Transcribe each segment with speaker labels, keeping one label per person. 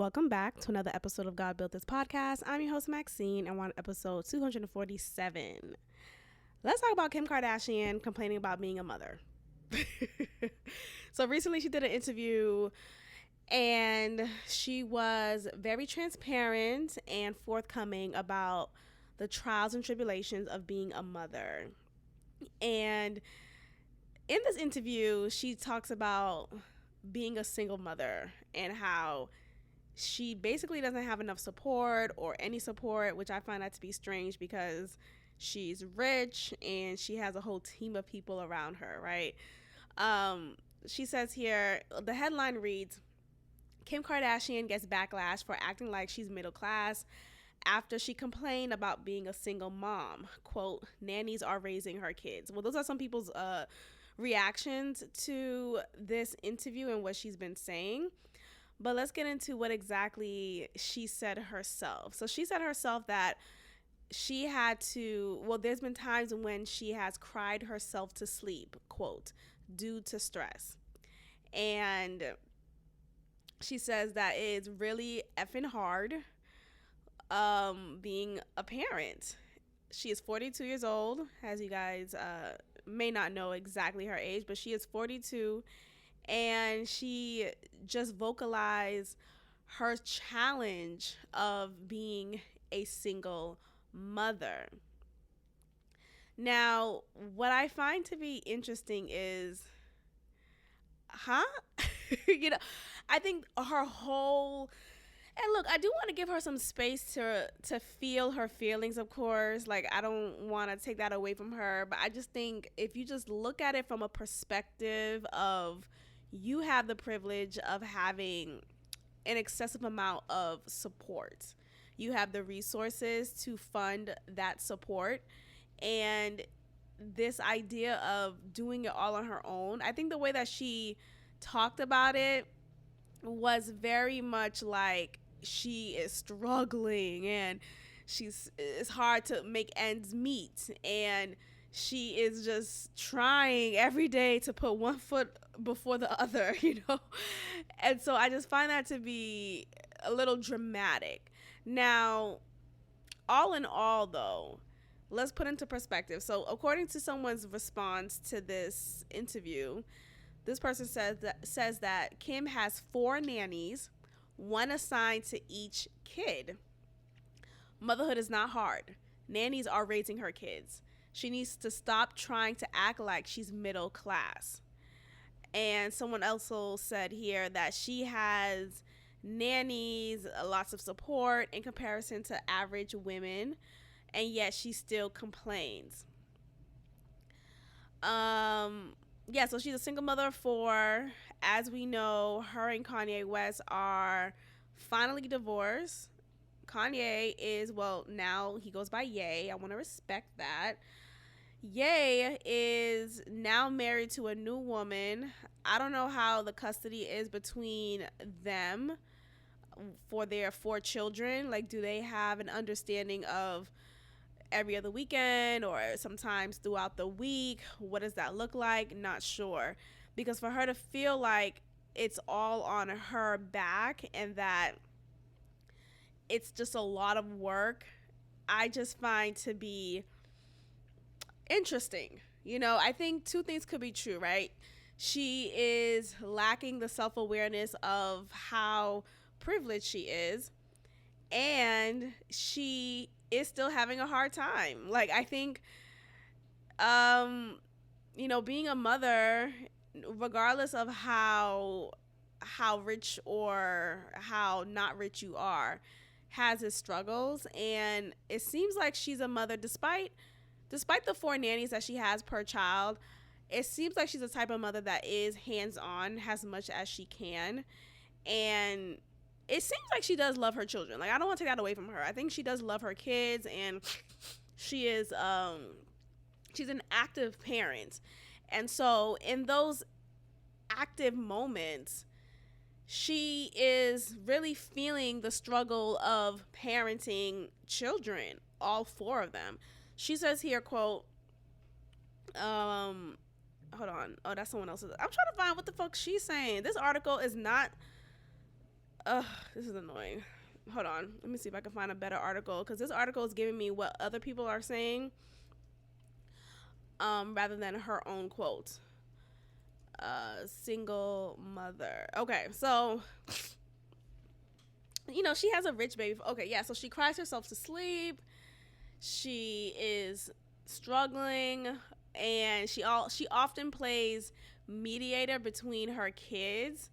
Speaker 1: Welcome back to another episode of God Built This Podcast. I'm your host, Maxine, and we're on episode 247. Let's talk about Kim Kardashian complaining about being a mother. So recently she did an interview and she was very transparent and forthcoming about the trials and tribulations of being a mother. And in this interview, she talks about being a single mother and how she basically doesn't have enough support or any support, which I find that to be strange because she's rich and she has a whole team of people around her, right? She says here, the headline reads, Kim Kardashian gets backlash for acting like she's middle class after she complained about being a single mom. Quote, nannies are raising her kids. Well, those are some people's reactions to this interview and what she's been saying. But let's get into what exactly she said herself. So she said herself that she had to, well, there's been times when she has cried herself to sleep, quote, due to stress. And she says that it's really effing hard being a parent. She is 42 years old, as you guys may not know exactly her age, but she is 42. And she just vocalized her challenge of being a single mother. Now, what I find to be interesting is, I think her whole, and look, I do want to give her some space to feel her feelings, of course. Like, I don't want to take that away from her, but I just think if you just look at it from a perspective of, you have the privilege of having an excessive amount of support. You have the resources to fund that support. And this idea of doing it all on her own, I think the way that she talked about it was very much like she is struggling and it's hard to make ends meet. And she is just trying every day to put one foot before the other, And so I just find that to be a little dramatic. Now, all in all, though, let's put into perspective. So according to someone's response to this interview, this person says that Kim has 4 nannies, 1 assigned to each kid. Motherhood is not hard. Nannies are raising her kids. She needs to stop trying to act like she's middle class. And someone also said here that she has nannies, lots of support in comparison to average women, and yet she still complains. So she's a single mother of 4. As we know, her and Kanye West are finally divorced. Kanye is, now he goes by Ye. I want to respect that. Ye is now married to a new woman. I don't know how the custody is between them for their 4 children. Like, do they have an understanding of every other weekend or sometimes throughout the week? What does that look like? Not sure. Because for her to feel like it's all on her back and that it's just a lot of work, I just find to be interesting. I think 2 things could be true, right? She is lacking the self-awareness of how privileged she is, and she is still having a hard time. Like, I think, being a mother, regardless of how rich or how not rich you are, has its struggles. And it seems like she's a mother, despite the 4 nannies that she has per child, it seems like she's the type of mother that is hands-on as much as she can. And it seems like she does love her children. Like, I don't want to take that away from her. I think she does love her kids, and she is, she's an active parent. And so in those active moments, she is really feeling the struggle of parenting children, all 4 of them. She says here, quote, hold on. Oh, that's someone else's. I'm trying to find what the fuck she's saying. This article is not Ugh, this is annoying. Hold on. Let me see if I can find a better article, because this article is giving me what other people are saying, rather than her own quote. Single mother. Okay, so she has a rich baby. Okay, yeah, so she cries herself to sleep. She is struggling, and she often plays mediator between her kids.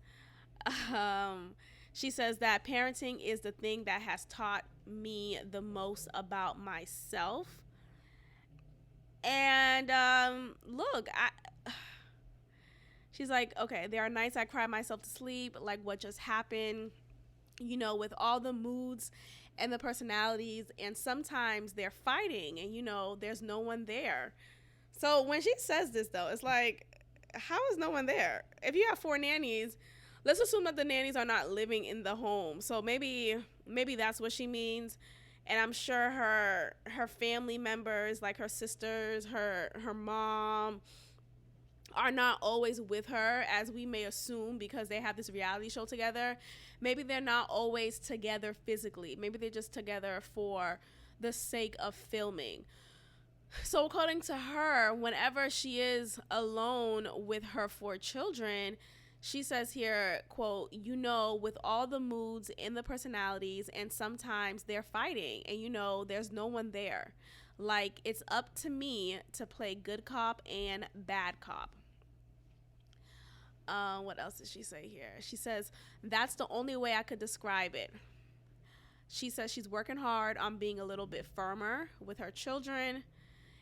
Speaker 1: Um, she says that parenting is the thing that has taught me the most about myself. And look, she's like, okay, there are nights I cry myself to sleep, like what just happened, with all the moods and the personalities, and sometimes they're fighting, and there's no one there. So when she says this, though, it's like, how is no one there? If you have 4 nannies, let's assume that the nannies are not living in the home. So maybe that's what she means. And I'm sure her family members, like her sisters, her mom, are not always with her, as we may assume, because they have this reality show together. Maybe they're not always together physically. Maybe they're just together for the sake of filming. So according to her, whenever she is alone with her 4 children, she says here, quote, with all the moods and the personalities, and sometimes they're fighting, and there's no one there. Like, it's up to me to play good cop and bad cop. What else did she say here? She says, that's the only way I could describe it. She says she's working hard on being a little bit firmer with her children.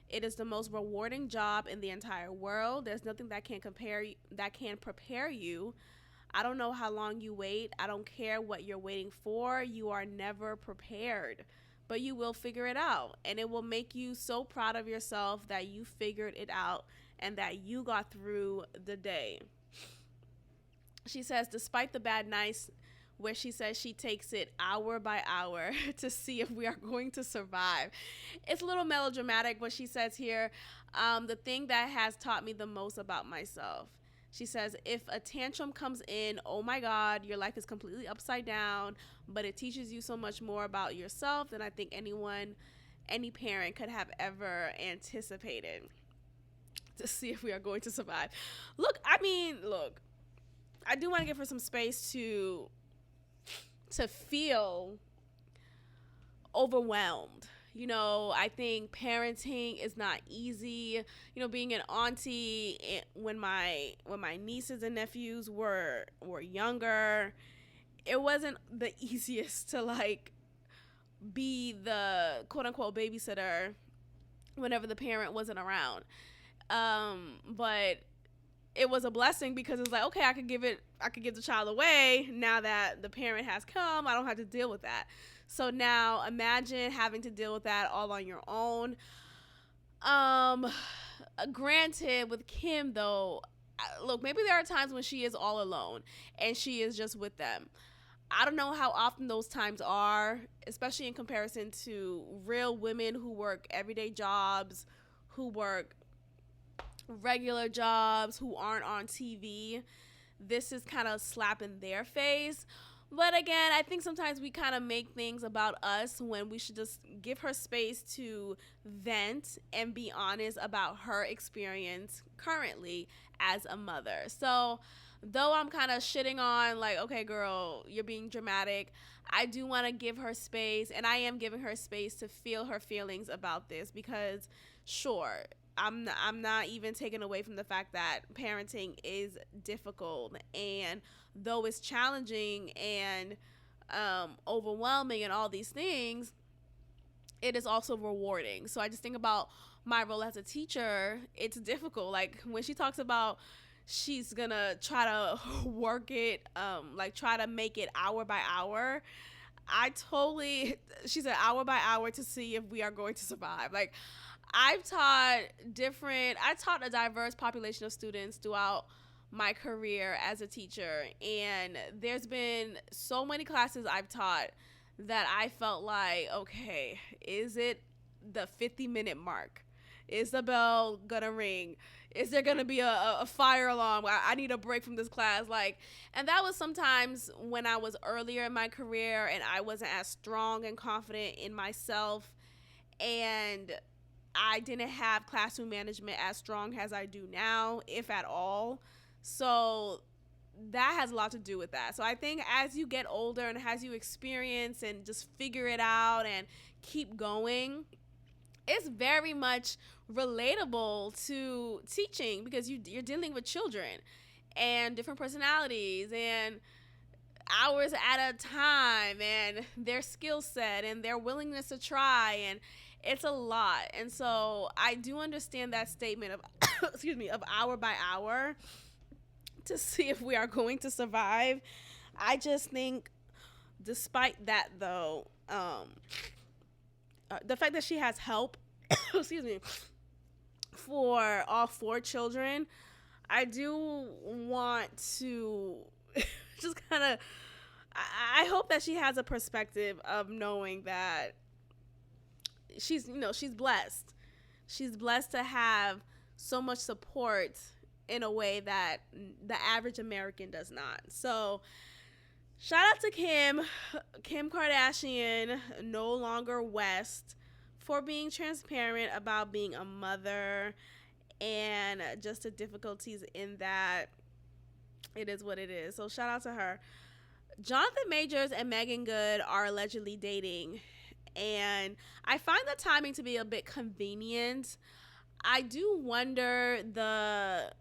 Speaker 1: It is the most rewarding job in the entire world. There's nothing that can prepare you. I don't know how long you wait. I don't care what you're waiting for. You are never prepared, but you will figure it out, and it will make you so proud of yourself that you figured it out and that you got through the day. She says, despite the bad nights, where she says she takes it hour by hour to see if we are going to survive. It's a little melodramatic, but she says here, the thing that has taught me the most about myself. She says, if a tantrum comes in, oh my God, your life is completely upside down, but it teaches you so much more about yourself than I think any parent could have ever anticipated, to see if we are going to survive. Look, I do want to give her some space to feel overwhelmed. I think parenting is not easy. Being an auntie, when my nieces and nephews were younger, it wasn't the easiest to be the quote unquote babysitter whenever the parent wasn't around. But it was a blessing, because it's like, okay, I could give the child away now that the parent has come. I don't have to deal with that. So now imagine having to deal with that all on your own. Granted, with Kim though, look, maybe there are times when she is all alone and she is just with them. I don't know how often those times are, especially in comparison to real women who work everyday jobs, who work regular jobs, who aren't on TV. This is kind of slapping their face. But again, I think sometimes we kind of make things about us when we should just give her space to vent and be honest about her experience currently as a mother. So though I'm kind of shitting on okay, girl, you're being dramatic, I do want to give her space, and I am giving her space to feel her feelings about this, because sure, I'm not even taking away from the fact that parenting is difficult, and though it's challenging and overwhelming and all these things, it is also rewarding. So I just think about my role as a teacher. It's difficult. When she talks about she's gonna try to work it, try to make it hour by hour, she said hour by hour to see if we are going to survive. I taught a diverse population of students throughout my career as a teacher, and there's been so many classes I've taught that I felt like, okay, is it the 50-minute mark? Is the bell gonna ring? Is there gonna be a fire alarm? I need a break from this class. Like, and that was sometimes when I was earlier in my career and I wasn't as strong and confident in myself, and I didn't have classroom management as strong as I do now, if at all. So that has a lot to do with that. So I think as you get older and as you experience and just figure it out and keep going, it's very much relatable to teaching because you're dealing with children and different personalities and hours at a time and their skill set and their willingness to try, and it's a lot. And so I do understand that statement of excuse me, of hour by hour to see if we are going to survive. I just think despite that though, the fact that she has help excuse me, for all four children, I do want to just kind of, I hope that she has a perspective of knowing that she's, she's blessed. She's blessed to have so much support in a way that the average American does not. So shout out to Kim Kardashian, no longer West, for being transparent about being a mother and just the difficulties in that. It is what it is. So shout out to her. Jonathan Majors and Megan Good are allegedly dating, and I find the timing to be a bit convenient. I do wonder the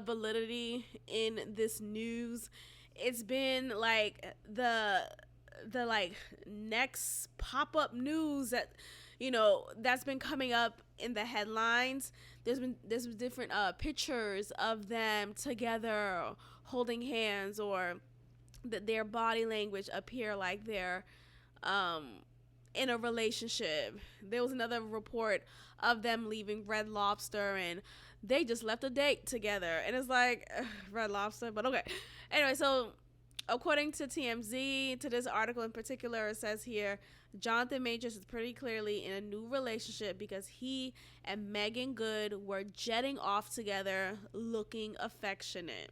Speaker 1: validity in this news. It's been like the like next pop-up news that that's been coming up in the headlines. There's been different pictures of them together holding hands, or that their body language appear like they're in a relationship. There was another report of them leaving Red Lobster and they just left a date together, and it's like Red Lobster, but okay. Anyway, so according to TMZ, to this article in particular, it says here, Jonathan Majors is pretty clearly in a new relationship because he and Megan Good were jetting off together looking affectionate.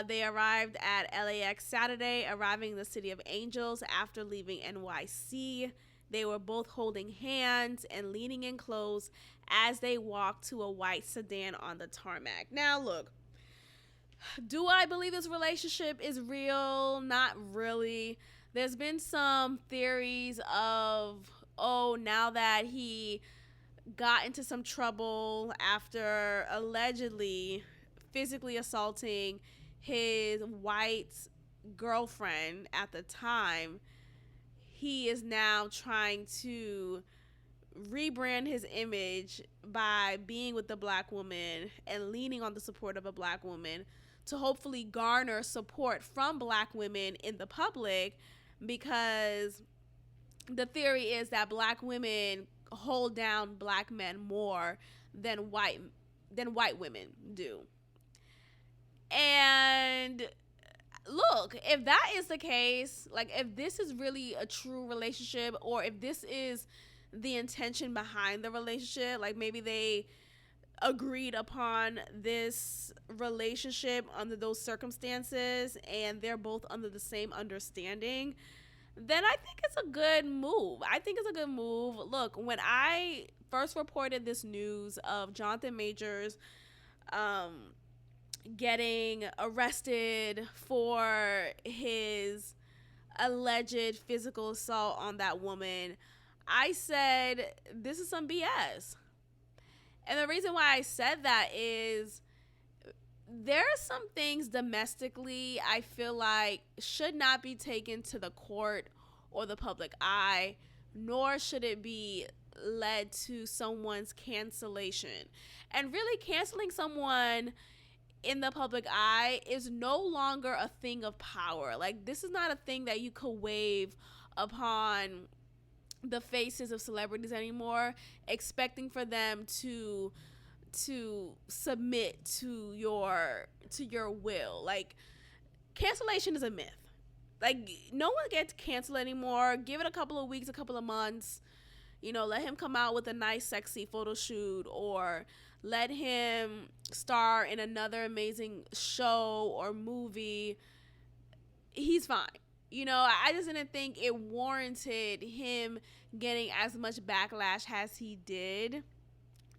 Speaker 1: They arrived at LAX Saturday, arriving in the City of Angels after leaving NYC. They were both holding hands and leaning in close as they walked to a white sedan on the tarmac. Now, look, do I believe this relationship is real? Not really. There's been some theories of, now that he got into some trouble after allegedly physically assaulting his white girlfriend at the time, he is now trying to rebrand his image by being with the black woman and leaning on the support of a black woman to hopefully garner support from black women in the public, because the theory is that black women hold down black men more than white women do. And look, if that is the case, like if this is really a true relationship, or if this is the intention behind the relationship, like maybe they agreed upon this relationship under those circumstances and they're both under the same understanding, then I think it's a good move. Look, when I first reported this news of Jonathan Majors getting arrested for his alleged physical assault on that woman, I said, this is some BS. And the reason why I said that is there are some things domestically I feel like should not be taken to the court or the public eye, nor should it be led to someone's cancellation. And really, canceling someone in the public eye is no longer a thing of power. Like, this is not a thing that you could wave upon the faces of celebrities anymore, expecting for them to submit to your will. Like, cancellation is a myth. Like, no one gets canceled anymore. Give it a couple of weeks, a couple of months. Let him come out with a nice, sexy photo shoot, or let him star in another amazing show or movie. He's fine. I just didn't think it warranted him getting as much backlash as he did,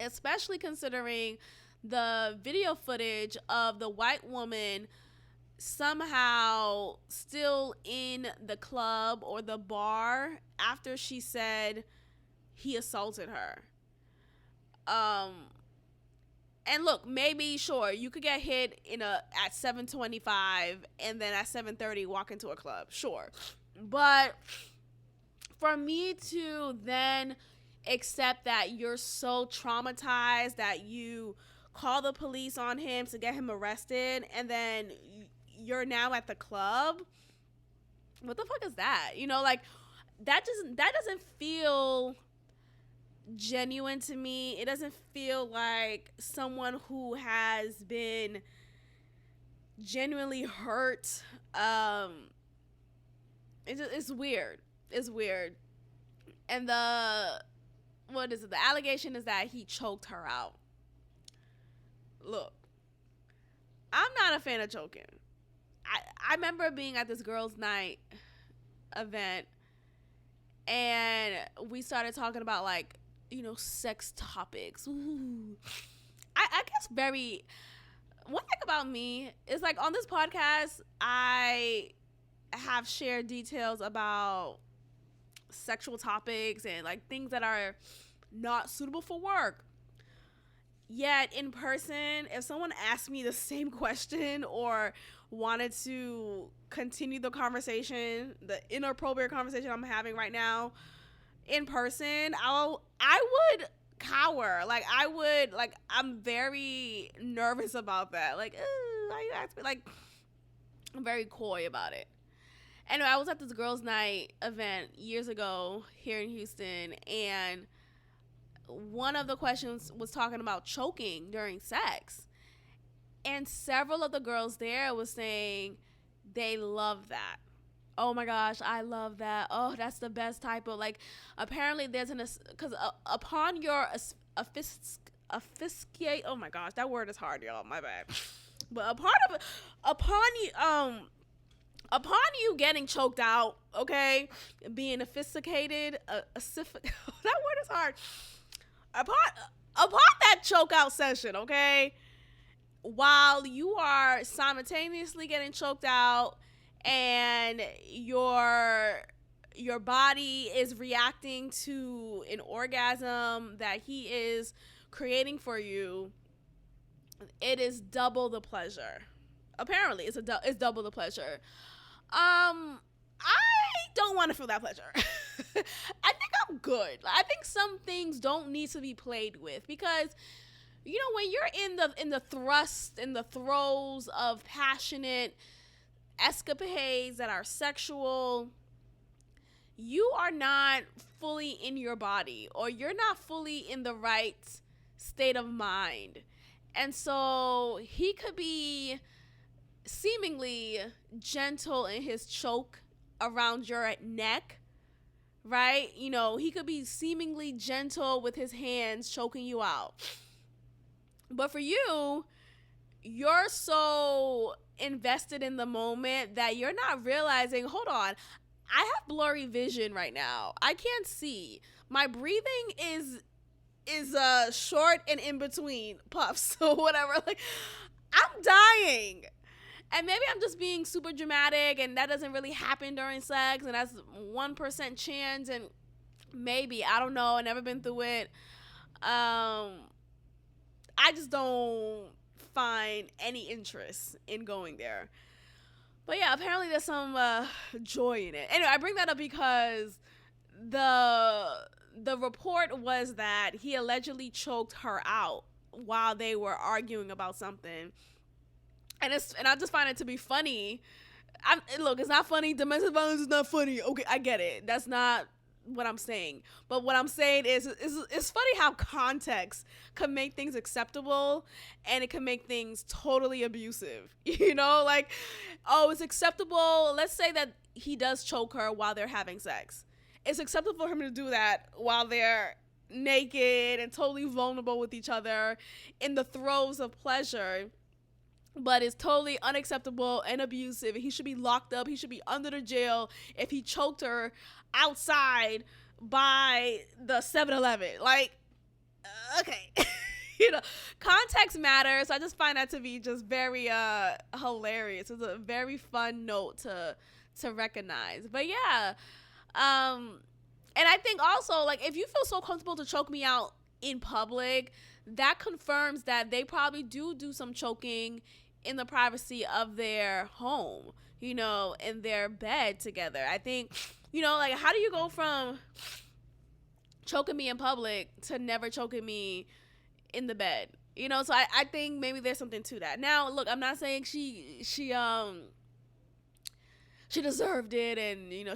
Speaker 1: especially considering the video footage of the white woman somehow still in the club or the bar after she said he assaulted her. And look, maybe, sure, you could get hit at 7:25 and then at 7:30 walk into a club, sure. But for me to then accept that you're so traumatized that you call the police on him to get him arrested, and then you're now at the club, what the fuck is that? That doesn't feel genuine to me. It doesn't feel like someone who has been genuinely hurt. It's weird. It's weird. And the allegation is that he choked her out. Look, I'm not a fan of choking. I remember being at this girls' night event, and we started talking about sex topics. Ooh. I guess one thing about me is on this podcast, I have shared details about sexual topics and things that are not suitable for work. Yet in person, if someone asked me the same question or wanted to continue the conversation, the inappropriate conversation I'm having right now, in person, I would cower. I'm very nervous about that. Why you ask me? I'm very coy about it. Anyway, I was at this girls' night event years ago here in Houston, and one of the questions was talking about choking during sex. And several of the girls there was saying they love that. Oh my gosh, I love that. Oh, that's the best type of, apparently there's because upon your officiate, oh my gosh, that word is hard, y'all, my bad. But upon you getting choked out, okay, being sophisticated, that word is hard. Upon that choke out session, okay, while you are simultaneously getting choked out and your body is reacting to an orgasm that he is creating for you, it is double the pleasure. Apparently, it's double the pleasure. I don't want to feel that pleasure. I think I'm good. I think some things don't need to be played with, because when you're in the throes of passionate escapades that are sexual, you are not fully in your body, or you're not fully in the right state of mind. And so he could be seemingly gentle in his choke around your neck, right? He could be seemingly gentle with his hands choking you out. But for you, you're so invested in the moment that you're not realizing, hold on, I have blurry vision right now. I can't see. My breathing is short and in between puffs or whatever. I'm dying. And maybe I'm just being super dramatic, and that doesn't really happen during sex, and that's 1% chance, and maybe, I don't know, I've never been through it. I just don't find any interest in going there. But yeah, apparently there's some joy in it. Anyway, I bring that up because the report was that he allegedly choked her out while they were arguing about something. And I just find it to be funny. Look, it's not funny. Domestic violence is not funny. Okay, I get it. That's not what I'm saying. But what I'm saying is it's funny how context can make things acceptable, and it can make things totally abusive. Oh, it's acceptable. Let's say that he does choke her while they're having sex. it's acceptable for him to do that while they're naked and totally vulnerable with each other in the throes of pleasure, but it's totally unacceptable and abusive. He should be locked up. He should be under the jail if he choked her outside by the 7-Eleven. Like, okay. You know, context matters. I just find that to be just very hilarious. It's a very fun note to recognize. But yeah, and I think also, like, if you feel so comfortable to choke me out in public, that confirms that they probably do some choking in the privacy of their home, you know, in their bed together. I think, you know, like, how do you go from choking me in public to never choking me in the bed? You know, so I think maybe there's something to that. Now, look, I'm not saying she deserved it, and, you know,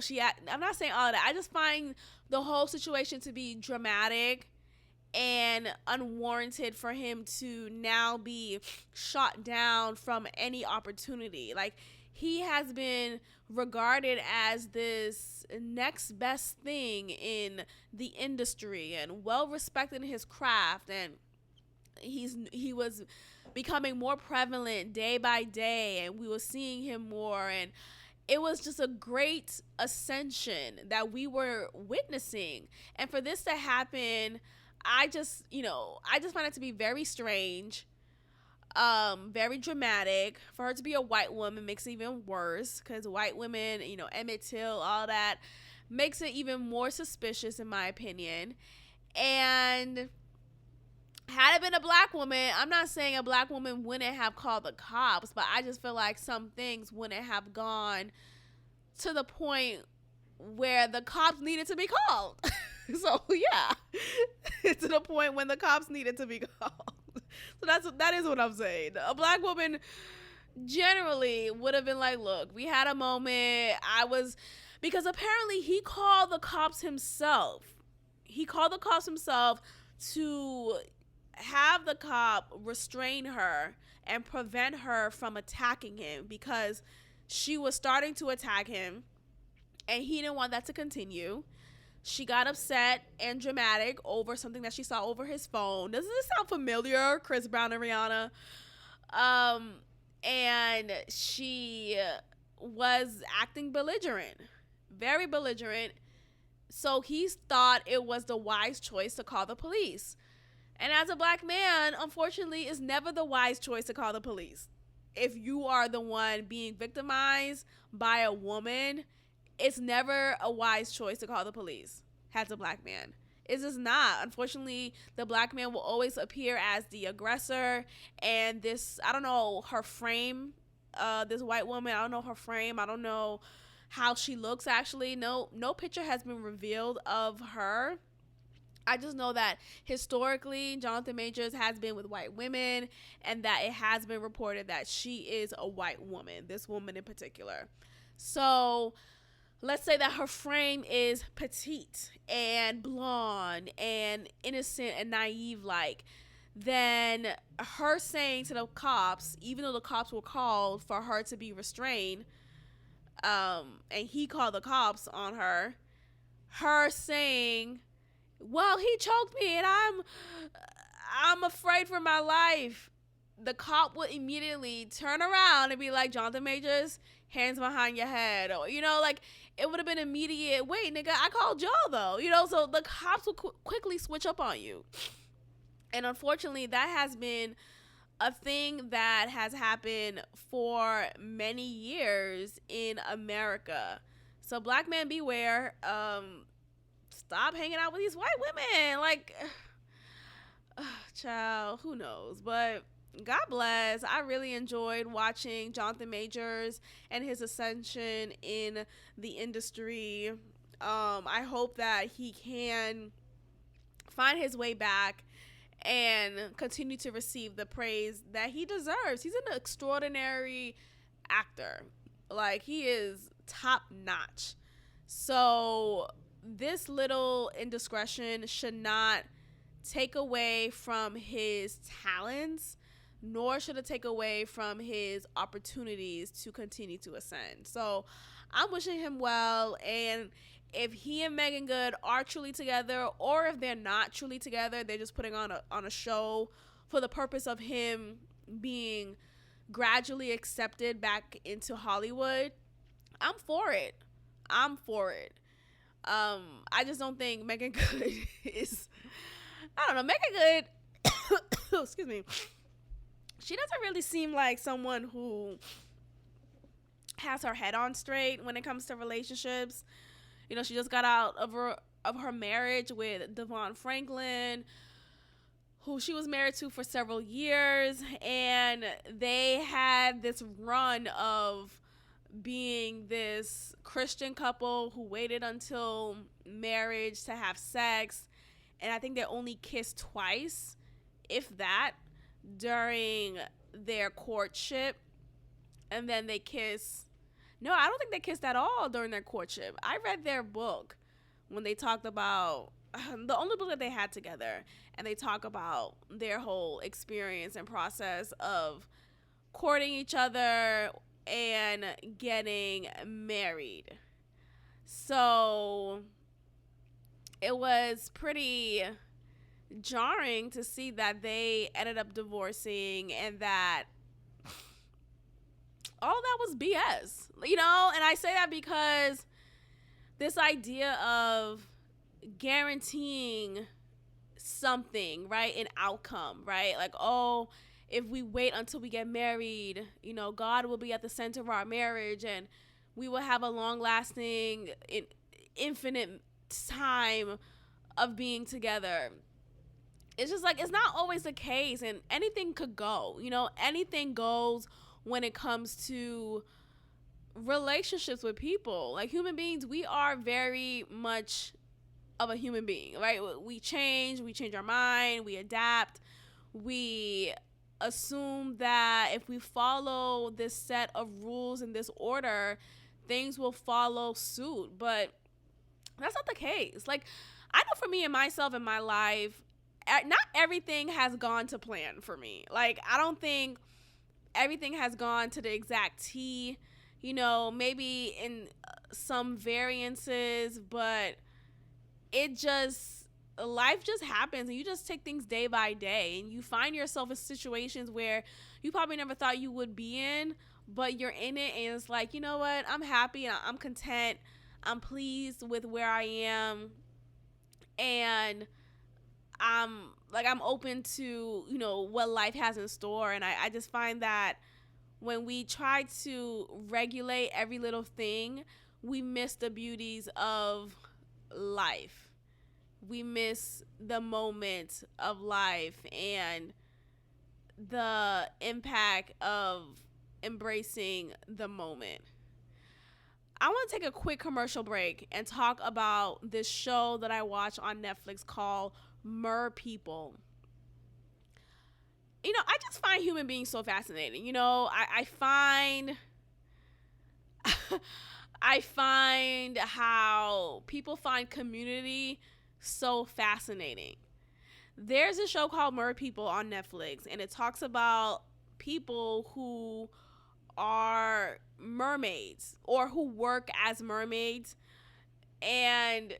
Speaker 1: I'm not saying all of that. I just find the whole situation to be dramatic and unwarranted for him to now be shot down from any opportunity. Like, he has been regarded as this next best thing in the industry and well respected in his craft, and he was becoming more prevalent day by day, and we were seeing him more, and it was just a great ascension that we were witnessing. And for this to happen, I just find it to be very strange, very dramatic. For her to be a white woman makes it even worse, because white women, you know, Emmett Till, all that, makes it even more suspicious in my opinion. And had it been a black woman, I'm not saying a black woman wouldn't have called the cops, but I just feel like some things wouldn't have gone to the point where the cops needed to be called. So yeah, to the point when the cops needed to be called. So that is what I'm saying. A black woman generally would have been like, look, we had a moment. Because apparently he called the cops himself. He called the cops himself to have the cop restrain her and prevent her from attacking him, because she was starting to attack him and he didn't want that to continue. She got upset and dramatic over something that she saw over his phone. Doesn't this sound familiar, Chris Brown and Rihanna? And she was acting belligerent, very belligerent. So he thought it was the wise choice to call the police. And as a black man, unfortunately, it's never the wise choice to call the police. If you are the one being victimized by a woman, it's never a wise choice to call the police as a black man. It's just not. Unfortunately, the black man will always appear as the aggressor. And this, I don't know her frame, this white woman, I don't know her frame. I don't know how she looks, actually. No picture has been revealed of her. I just know that historically, Jonathan Majors has been with white women, and that it has been reported that she is a white woman, this woman in particular. So let's say that her frame is petite and blonde and innocent and naive, like, then her saying to the cops, even though the cops were called for her to be restrained, and he called the cops on her saying, well, he choked me and I'm afraid for my life, the cop would immediately turn around and be like, Jonathan Majors, hands behind your head. Or, you know, like, it would have been immediate, wait, nigga, I called y'all though. You know, so the cops will quickly switch up on you. And unfortunately, that has been a thing that has happened for many years in America. So black men beware. Stop hanging out with these white women. Like, child, who knows? But God bless. I really enjoyed watching Jonathan Majors and his ascension in the industry. I hope that he can find his way back and continue to receive the praise that he deserves. He's an extraordinary actor. Like, he is top notch. So this little indiscretion should not take away from his talents, nor should it take away from his opportunities to continue to ascend. So I'm wishing him well, and if he and Megan Good are truly together, or if they're not truly together, they're just putting on a show for the purpose of him being gradually accepted back into Hollywood. I'm for it. I'm for it. I just don't think Megan Good is. I don't know. Megan Good. Excuse me. She doesn't really seem like someone who has her head on straight when it comes to relationships. You know, she just got out of her marriage with Devon Franklin, who she was married to for several years, and they had this run of being this Christian couple who waited until marriage to have sex, and I think they only kissed twice, if that, during their courtship, and then they kiss. No, I don't think they kissed at all during their courtship. I read their book when they talked about the only book that they had together, and they talk about their whole experience and process of courting each other and getting married. So it was pretty jarring to see that they ended up divorcing and that all that was BS, you know? And I say that because this idea of guaranteeing something, right? An outcome, right? Like, oh, if we wait until we get married, you know, God will be at the center of our marriage and we will have a long lasting, infinite time of being together. It's just like, it's not always the case, and anything could go, you know, anything goes when it comes to relationships with people. Like, human beings, we are very much of a human being, right? We change our mind, we adapt, we assume that if we follow this set of rules in this order, things will follow suit. But that's not the case. Like, I know for me and myself in my life, not everything has gone to plan for me. Like, I don't think everything has gone to the exact T, you know, maybe in some variances, but life just happens, and you just take things day by day, and you find yourself in situations where you probably never thought you would be in, but you're in it, and it's like, you know what, I'm happy, and I'm content, I'm pleased with where I am, and I'm open to, you know, what life has in store. And I just find that when we try to regulate every little thing, we miss the beauties of life. We miss the moment of life and the impact of embracing the moment. I want to take a quick commercial break and talk about this show that I watch on Netflix called Mer People. You know, I just find human beings so fascinating. You know, I find I find how people find community so fascinating. There's a show called Mer People on Netflix, and it talks about people who are mermaids or who work as mermaids, and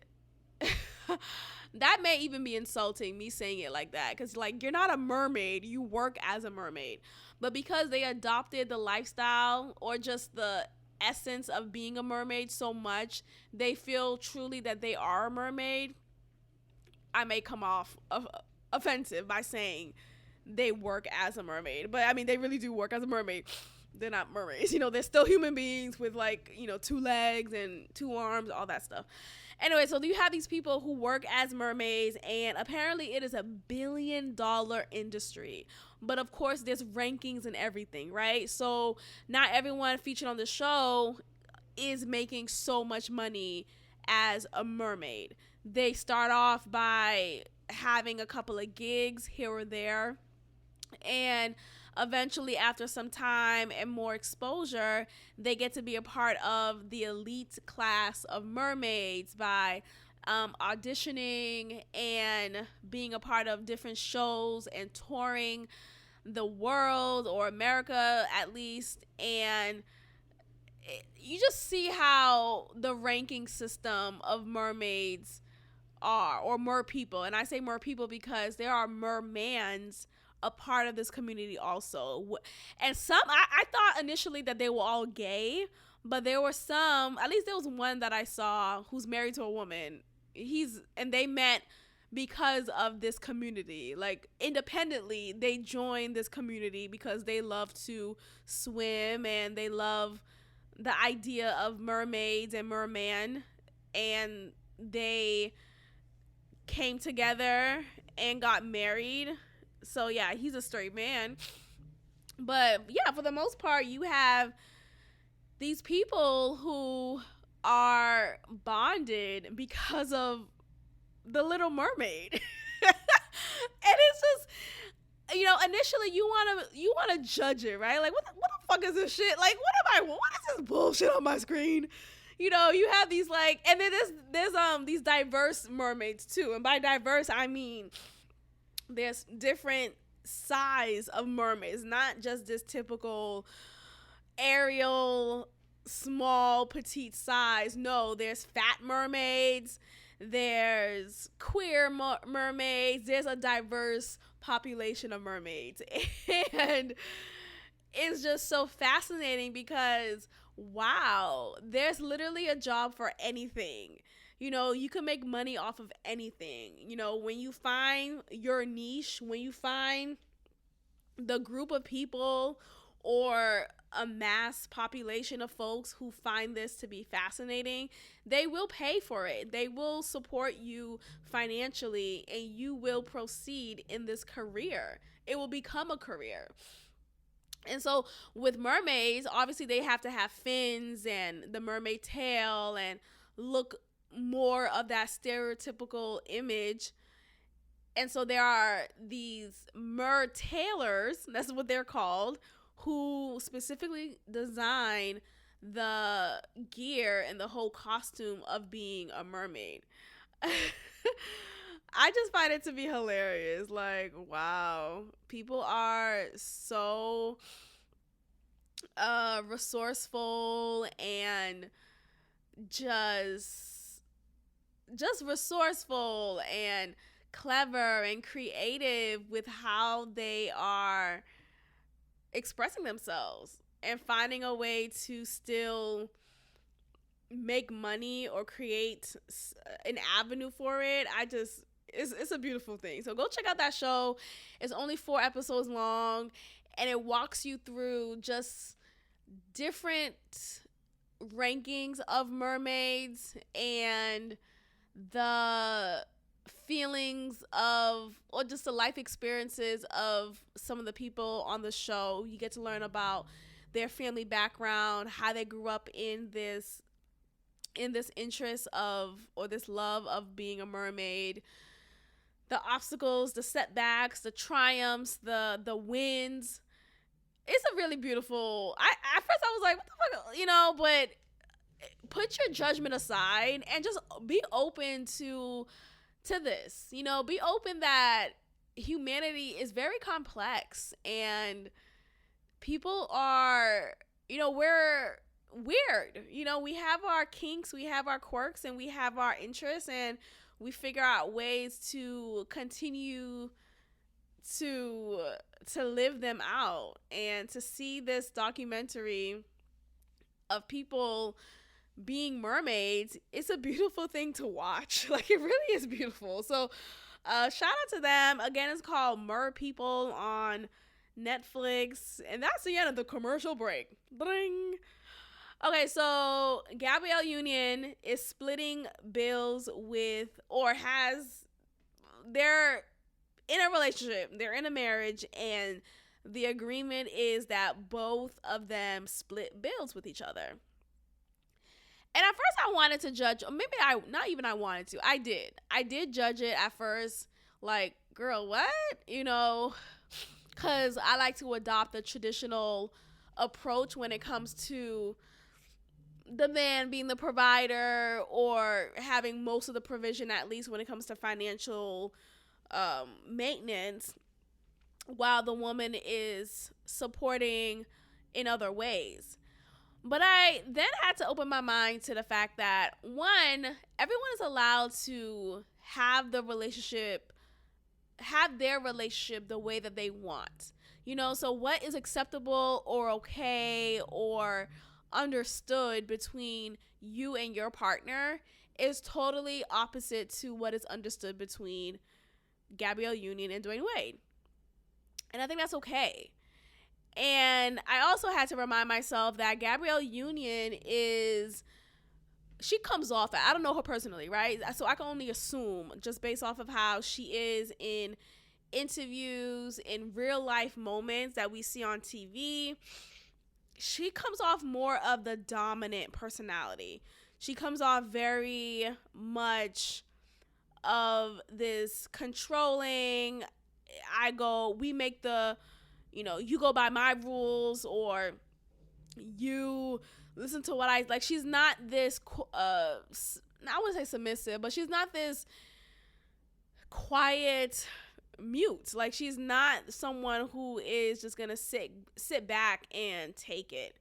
Speaker 1: that may even be insulting, me saying it like that, because, like, you're not a mermaid, you work as a mermaid. But because they adopted the lifestyle or just the essence of being a mermaid so much, they feel truly that they are a mermaid. I may come off offensive by saying they work as a mermaid, but I mean, they really do work as a mermaid. They're not mermaids, you know, they're still human beings with, like, you know, 2 legs and 2 arms, all that stuff. Anyway, so you have these people who work as mermaids, and apparently it is a $1 billion industry. But of course, there's rankings and everything, right? So not everyone featured on the show is making so much money as a mermaid. They start off by having a couple of gigs here or there, and eventually, after some time and more exposure, they get to be a part of the elite class of mermaids by auditioning and being a part of different shows and touring the world, or America at least. And you just see how the ranking system of mermaids are, or mer people. And I say mer people because there are mermans a part of this community also. And some, I thought initially that they were all gay, but there were some, at least there was one that I saw who's married to a woman. And they met because of this community. Like, independently, they joined this community because they love to swim and they love the idea of mermaids and merman. And they came together and got married. So yeah, he's a straight man. But yeah, for the most part, you have these people who are bonded because of the Little Mermaid. And it's just, initially you wanna judge it, right? Like, what the fuck is this shit? Like, what is this bullshit on my screen? You have these, like, and then there's these diverse mermaids too. And by diverse, I mean there's different size of mermaids, not just this typical Ariel small petite size. No, there's fat mermaids, there's queer mermaids, there's a diverse population of mermaids. And it's just so fascinating because, wow, there's literally a job for anything. You can make money off of anything. When you find your niche, when you find the group of people or a mass population of folks who find this to be fascinating, they will pay for it. They will support you financially, and you will proceed in this career. It will become a career. And so with mermaids, obviously they have to have fins and the mermaid tail and look more of that stereotypical image. And so there are these mer tailors, that's what they're called, who specifically design the gear and the whole costume of being a mermaid. I just find it to be hilarious. Like, wow, people are so resourceful and just resourceful and clever and creative with how they are expressing themselves and finding a way to still make money or create an avenue for it. It's a beautiful thing. So go check out that show. It's only 4 episodes long, and it walks you through just different rankings of mermaids and the feelings of, or just the life experiences of some of the people on the show. You get to learn about their family background, how they grew up in this interest of, or this love of being a mermaid, the obstacles, the setbacks, the triumphs, the wins. It's a really beautiful. At first I was like, what the fuck, but put your judgment aside and just be open to this. Be open that humanity is very complex and people are, we're weird. We have our kinks, we have our quirks, and we have our interests, and we figure out ways to continue to live them out. And to see this documentary of people being mermaids, it's a beautiful thing to watch. Like, it really is beautiful. So shout out to them. Again, it's called Mer People on Netflix. And that's the end of the commercial break. Ding. Okay, so Gabrielle Union is splitting bills with, or they're in a relationship, they're in a marriage, and the agreement is that both of them split bills with each other. And at first I wanted to judge, or maybe I did judge it at first, like, girl, what? Because I like to adopt the traditional approach when it comes to the man being the provider or having most of the provision, at least when it comes to financial maintenance, while the woman is supporting in other ways. But I then had to open my mind to the fact that, one, everyone is allowed to have their relationship the way that they want. So what is acceptable or okay or understood between you and your partner is totally opposite to what is understood between Gabrielle Union and Dwayne Wade. And I think that's okay. And I also had to remind myself that Gabrielle Union she comes off, I don't know her personally, right? So I can only assume, just based off of how she is in interviews, in real life moments that we see on TV, she comes off more of the dominant personality. She comes off very much of this controlling, we make you go by my rules, or you listen to what I like. She's not this I wouldn't say submissive, but she's not this quiet mute. Like, she's not someone who is just gonna sit back and take it.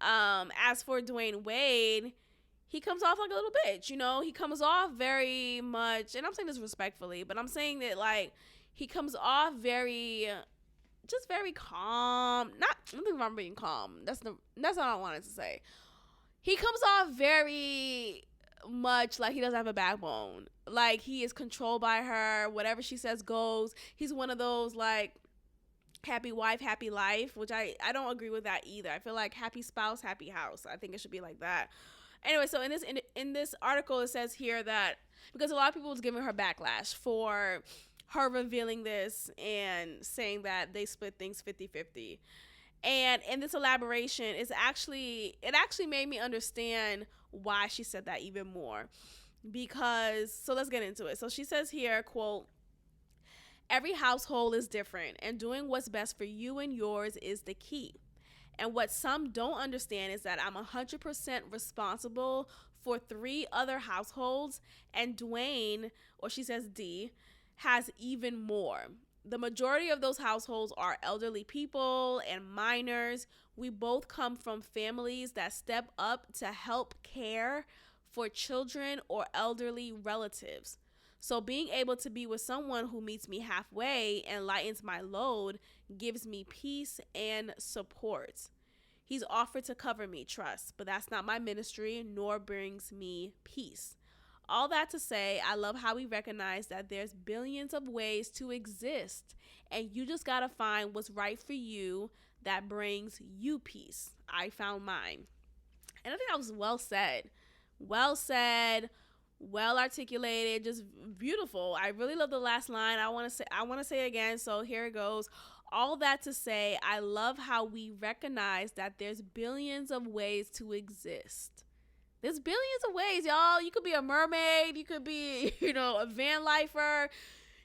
Speaker 1: As for Dwayne Wade, he comes off like a little bitch. He comes off very much, and I'm saying this respectfully, but I'm saying that, like, he comes off very calm. I don't think I'm being calm. That's what I wanted to say. He comes off very much like he doesn't have a backbone. Like, he is controlled by her. Whatever she says goes. He's one of those, like, happy wife, happy life, which I don't agree with that either. I feel like happy spouse, happy house. I think it should be like that. Anyway, so in this article, it says here that because a lot of people was giving her backlash for her revealing this and saying that they split things 50-50. And in this elaboration, it actually made me understand why she said that even more. So let's get into it. So she says here, quote, "Every household is different, and doing what's best for you and yours is the key. And what some don't understand is that I'm 100% responsible for 3 other households, and Dwayne," or she says D, "has even more. The majority of those households are elderly people and minors. We both come from families that step up to help care for children or elderly relatives. So being able to be with someone who meets me halfway and lightens my load gives me peace and support. He's offered to cover me, trust, but that's not my ministry, nor brings me peace. All that to say, I love how we recognize that there's billions of ways to exist, and you just gotta find what's right for you that brings you peace. I found mine." And I think that was well said, well articulated, just beautiful. I really love the last line. I want to say it again, so here it goes. All that to say, I love how we recognize that there's billions of ways to exist. There's billions of ways, y'all. You could be a mermaid. You could be, a van lifer.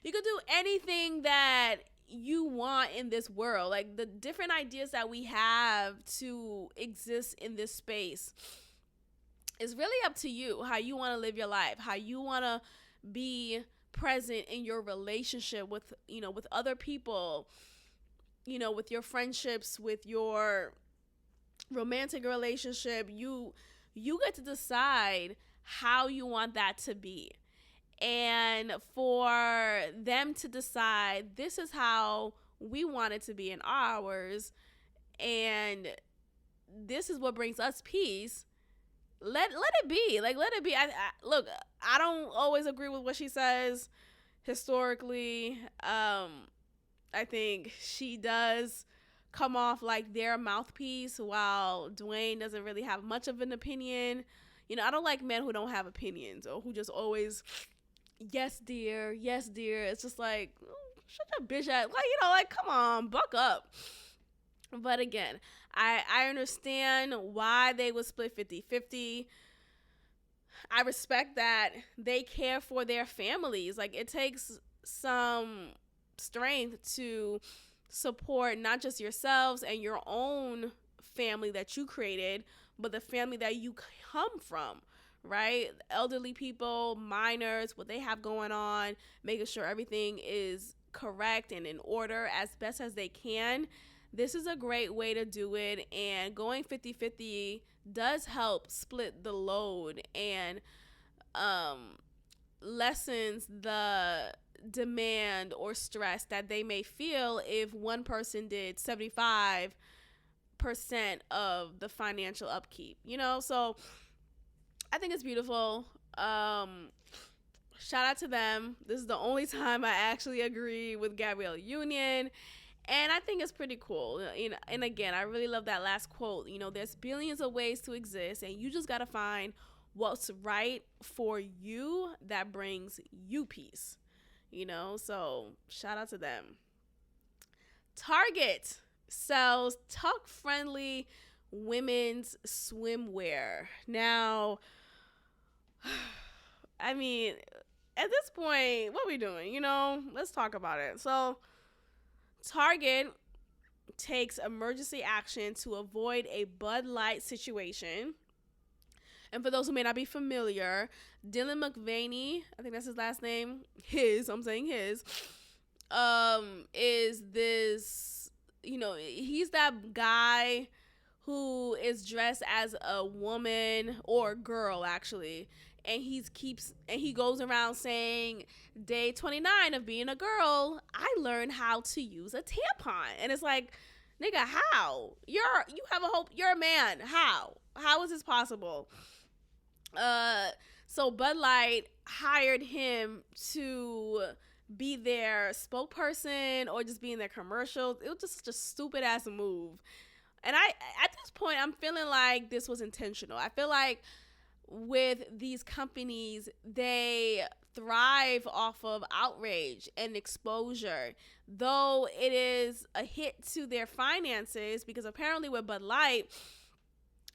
Speaker 1: You could do anything that you want in this world. Like, the different ideas that we have to exist in this space is really up to you, how you want to live your life, how you want to be present in your relationship with other people, with your friendships, with your romantic relationship. You get to decide how you want that to be. And for them to decide, this is how we want it to be in ours, and this is what brings us peace. Let it be. Like, let it be. Look, I don't always agree with what she says historically. I think she does come off like their mouthpiece, while Dwayne doesn't really have much of an opinion. I don't like men who don't have opinions, or who just always, yes dear, yes dear. It's just like, shut your bitch ass. Like, come on, buck up. But again, I understand why they would split 50-50. I respect that they care for their families. Like, it takes some strength to support not just yourselves and your own family that you created, but the family that you come from, right? Elderly people, minors, what they have going on, making sure everything is correct and in order as best as they can. this is a great way to do it. And going 50-50 does help split the load and lessens the demand or stress that they may feel if one person did 75% of the financial upkeep, so I think it's beautiful. Shout out to them. This is the only time I actually agree with Gabrielle Union, and I think it's pretty cool. And again, I really love that last quote. There's billions of ways to exist, and you just gotta find what's right for you that brings you peace. So shout out to them. Target sells tuck-friendly women's swimwear. Now, I mean, at this point, what are we doing? Let's talk about it. So, Target takes emergency action to avoid a Bud Light situation. And for those who may not be familiar, Dylan Mulvaney, I think that's his last name, I'm saying his, is this, he's that guy who is dressed as a woman or girl, actually. And he goes around saying, day 29 of being a girl, I learned how to use a tampon. And it's like, nigga, how? You're a man. How is this possible? So Bud Light hired him to be their spokesperson or just be in their commercials. It was just such a stupid ass move. And at this point, I'm feeling like this was intentional. I feel like with these companies, they thrive off of outrage and exposure, though it is a hit to their finances, because apparently with Bud Light,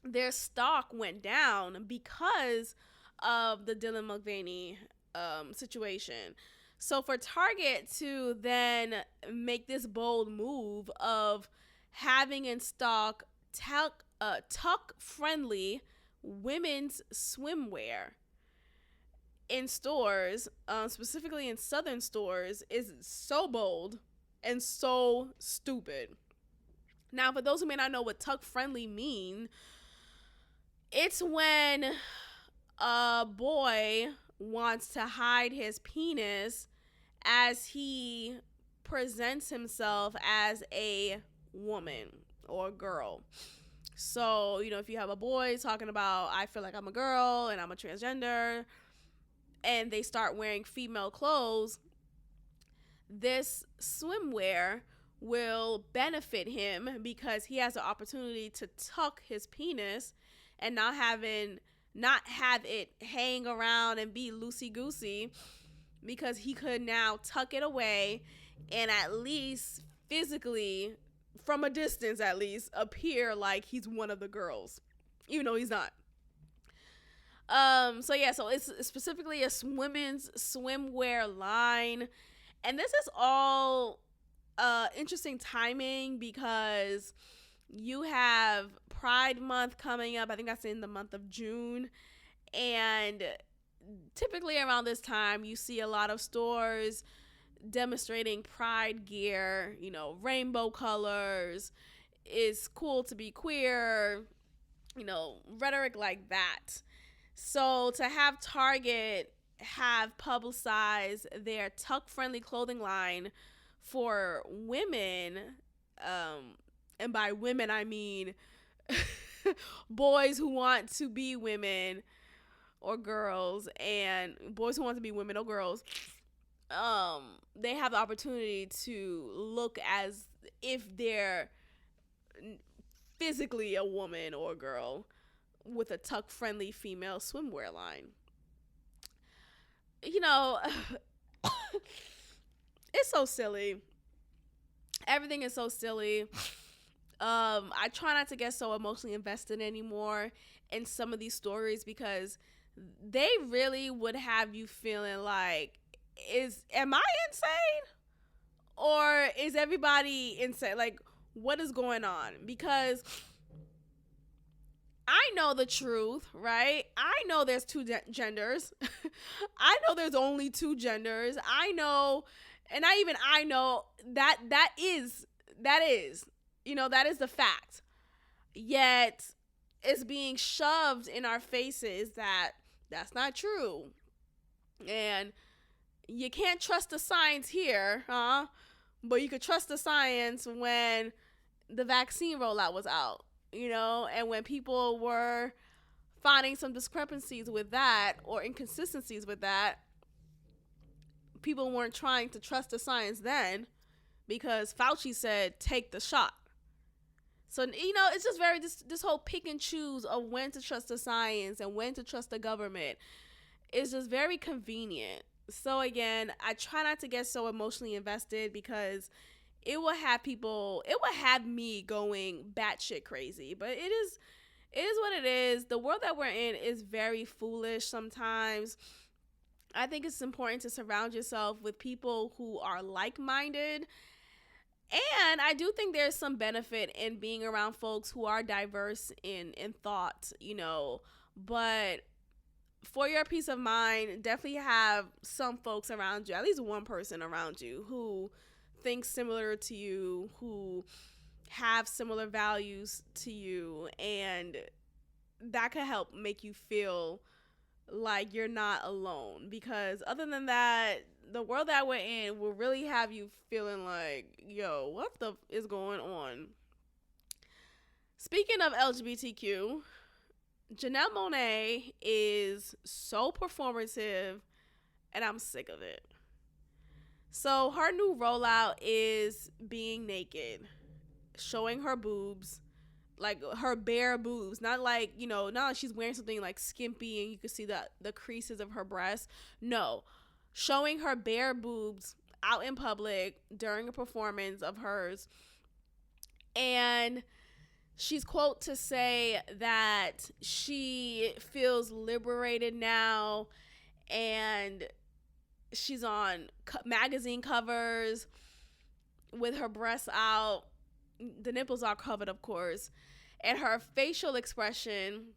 Speaker 1: their stock went down because of the Dylan Mulvaney situation. So for Target to then make this bold move of having in stock tuck-friendly women's swimwear in stores, specifically in Southern stores, is so bold and so stupid. Now, for those who may not know what tuck-friendly mean, it's when a boy wants to hide his penis as he presents himself as a woman or girl. So, if you have a boy talking about, I feel like I'm a girl and I'm a transgender, and they start wearing female clothes, this swimwear will benefit him because he has the opportunity to tuck his penis and not have it hang around and be loosey-goosey, because he could now tuck it away and at least physically, from a distance at least, appear like he's one of the girls, even though he's not. So it's specifically a women's swimwear line, and this is all interesting timing because you have Pride Month coming up. I think that's in the month of June, and typically around this time you see a lot of stores demonstrating pride gear, rainbow colors, it's cool to be queer, rhetoric like that. So to have Target have publicized their tuck-friendly clothing line for women, and by women I mean boys who want to be women or girls, and boys who want to be women or girls, they have the opportunity to look as if they're physically a woman or a girl with a tuck-friendly female swimwear line. It's so silly. Everything is so silly. I try not to get so emotionally invested anymore in some of these stories because they really would have you feeling like, am I insane? Or is everybody insane? Like, what is going on? Because I know the truth, right? I know there's two genders. I know there's only two genders. I know, and I know that is That is the fact. Yet it's being shoved in our faces that that's not true. And you can't trust the science here, huh? But you could trust the science when the vaccine rollout was out, and when people were finding some discrepancies with that or inconsistencies with that, people weren't trying to trust the science then because Fauci said, take the shot. So, it's just very, this whole pick and choose of when to trust the science and when to trust the government is just very convenient. So, again, I try not to get so emotionally invested because it will have me going batshit crazy. But it is what it is. The world that we're in is very foolish sometimes. I think it's important to surround yourself with people who are like-minded. And I do think there's some benefit in being around folks who are diverse in thought, but for your peace of mind, definitely have some folks around you, at least one person around you who thinks similar to you, who have similar values to you, and that could help make you feel like you're not alone. Because other than that, the world that we're in will really have you feeling like, yo, what the is going on? Speaking of LGBTQ, Janelle Monae is so performative, and I'm sick of it. So her new rollout is being naked, showing her boobs, like her bare boobs, not like, not like she's wearing something like skimpy and you can see the creases of her breasts. No, showing her bare boobs out in public during a performance of hers. And she's quote to say that she feels liberated now, and she's on magazine covers with her breasts out. The nipples are covered, of course, and her facial expression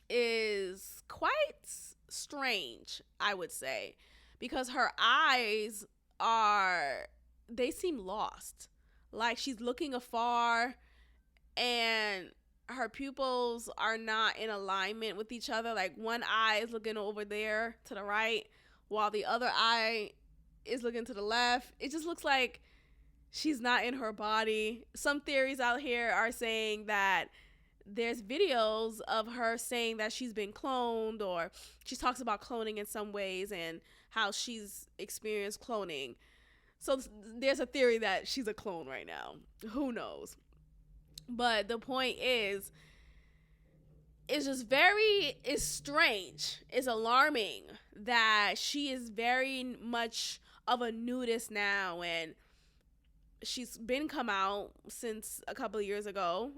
Speaker 1: is quite strange, I would say, because her eyes they seem lost, like she's looking afar, and her pupils are not in alignment with each other. Like one eye is looking over there to the right while the other eye is looking to the left. It just looks like she's not in her body. Some theories out here are saying that there's videos of her saying that she's been cloned, or she talks about cloning in some ways and how she's experienced cloning. So there's a theory that she's a clone right now. Who knows? But the point is, it's strange. It's alarming that she is very much of a nudist now, and she's been come out since a couple of years ago,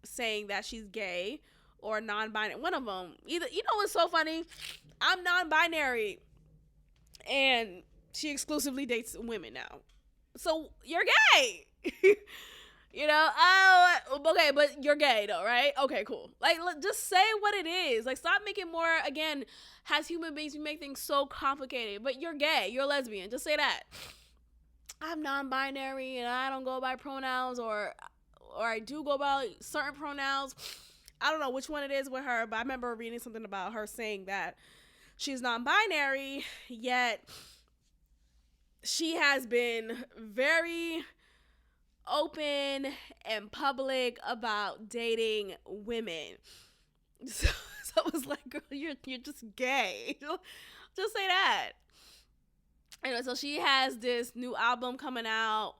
Speaker 1: saying that she's gay or non-binary. One of them. Either, what's so funny? I'm non-binary, and she exclusively dates women now. So you're gay. Okay, but you're gay though, right? Okay, cool. Like, just say what it is. Like, stop making more, again, as human beings, we make things so complicated. But you're gay, you're lesbian. Just say that. I'm non-binary and I don't go by pronouns, or I do go by certain pronouns. I don't know which one it is with her, but I remember reading something about her saying that she's non-binary, yet she has been very open and public about dating women. So it was like, girl, you're just gay. Just say that. Anyway, so she has this new album coming out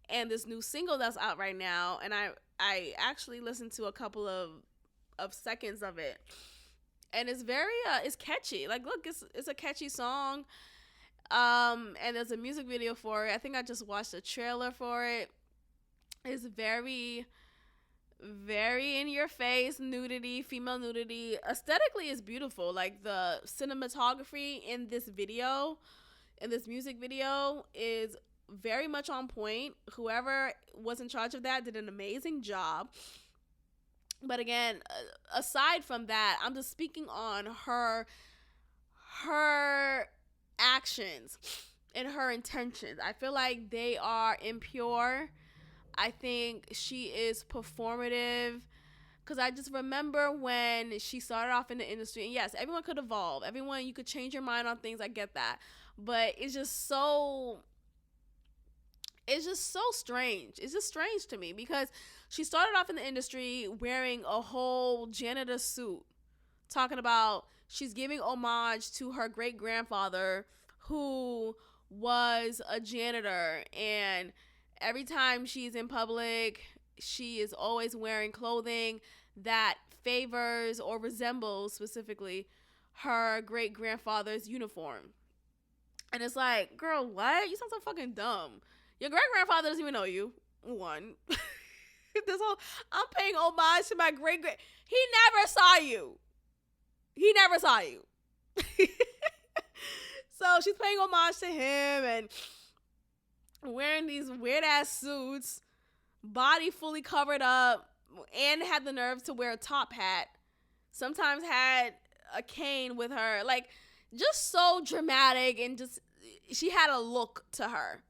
Speaker 1: and this new single that's out right now, and I actually listened to a couple of seconds of it, and it's very it's catchy. Like, look, it's a catchy song, and there's a music video for it. I think I just watched a trailer for it. It's very, very in your face nudity, female nudity. Aesthetically, it's beautiful. Like, the cinematography in this music video is very much on point. Whoever was in charge of that did an amazing job. But again, aside from that, I'm just speaking on her actions and her intentions. I feel like they are impure. I think she is performative. Because I just remember when she started off in the industry, and yes, everyone could evolve. Everyone, you could change your mind on things. I get that. But it's just so strange. It's just strange to me because she started off in the industry wearing a whole janitor suit, talking about she's giving homage to her great grandfather who was a janitor, and every time she's in public, she is always wearing clothing that favors or resembles specifically her great grandfather's uniform. And it's like, girl, what? You sound so fucking dumb. Your great grandfather doesn't even know you. One. I'm paying homage to my great. He never saw you. So she's paying homage to him and wearing these weird ass suits, body fully covered up, and had the nerve to wear a top hat. Sometimes had a cane with her. Like, just so dramatic, and just, she had a look to her.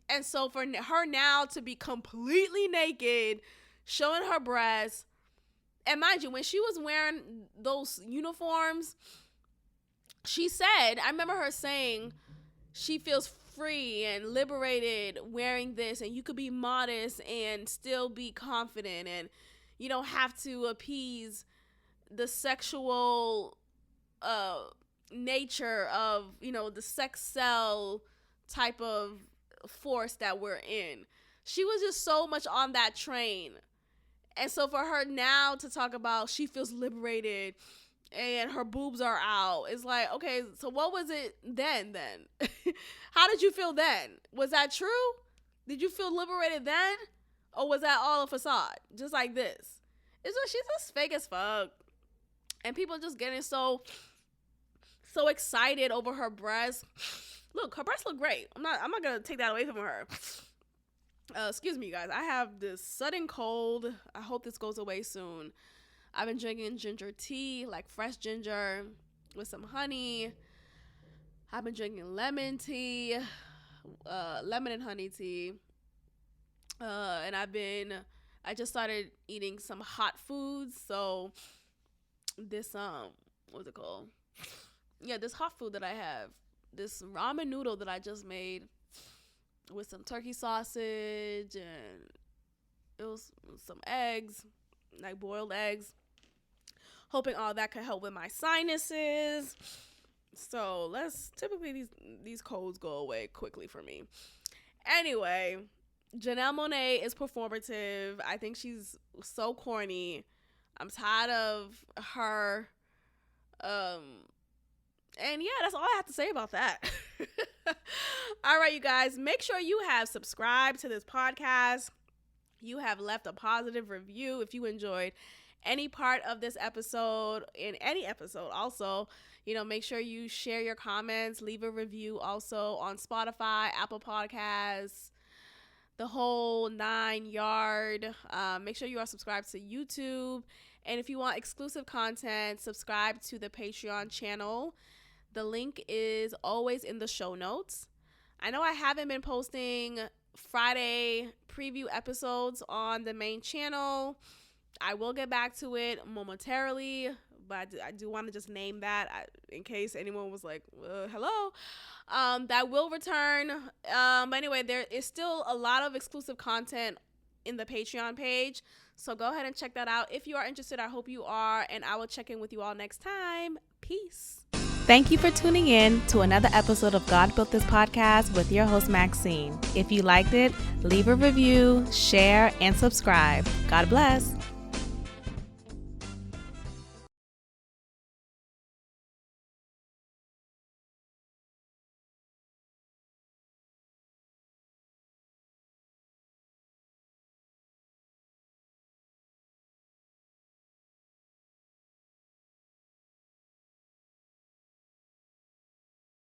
Speaker 1: And so for her now to be completely naked, showing her breasts, and mind you, when she was wearing those uniforms, she said, I remember her saying she feels free and liberated wearing this, and you could be modest and still be confident, and you don't have to appease the sexual nature of, the sex cell type of force that we're in. She was just so much on that train. And so for her now to talk about she feels liberated and her boobs are out, it's like, okay, so what was it then? How did you feel then? Was that true? Did you feel liberated then? Or was that all a facade? Just like this. She's just fake as fuck. And people just getting so excited over her breasts. Look, her breasts look great. I'm not gonna take that away from her. Excuse me, you guys. I have this sudden cold. I hope this goes away soon. I've been drinking ginger tea, like fresh ginger with some honey. I've been drinking lemon tea, lemon and honey tea. And I just started eating some hot foods. So this, what's it called? Yeah, this hot food that I have, this ramen noodle that I just made with some turkey sausage, and it was some eggs, like boiled eggs. Hoping all that could help with my sinuses. So typically these colds go away quickly for me. Anyway, Janelle Monae is performative. I think she's so corny. I'm tired of her. And yeah, that's all I have to say about that. All right, you guys, make sure you have subscribed to this podcast. You have left a positive review if you enjoyed any part of this episode, in any episode. Also, make sure you share your comments, leave a review also on Spotify, Apple Podcasts, the whole 9 yard. Make sure you are subscribed to YouTube. And if you want exclusive content, subscribe to the Patreon channel. The link is always in the show notes. I know I haven't been posting Friday preview episodes on the main channel. I will get back to it momentarily, but I do want to just name that in case anyone was like, hello. That will return. But anyway, there is still a lot of exclusive content in the Patreon page. So go ahead and check that out. If you are interested, I hope you are. And I will check in with you all next time. Peace. Thank you for tuning in to another episode of God Built This Podcast with your host, Maxine. If you liked it, leave a review, share, and subscribe. God bless.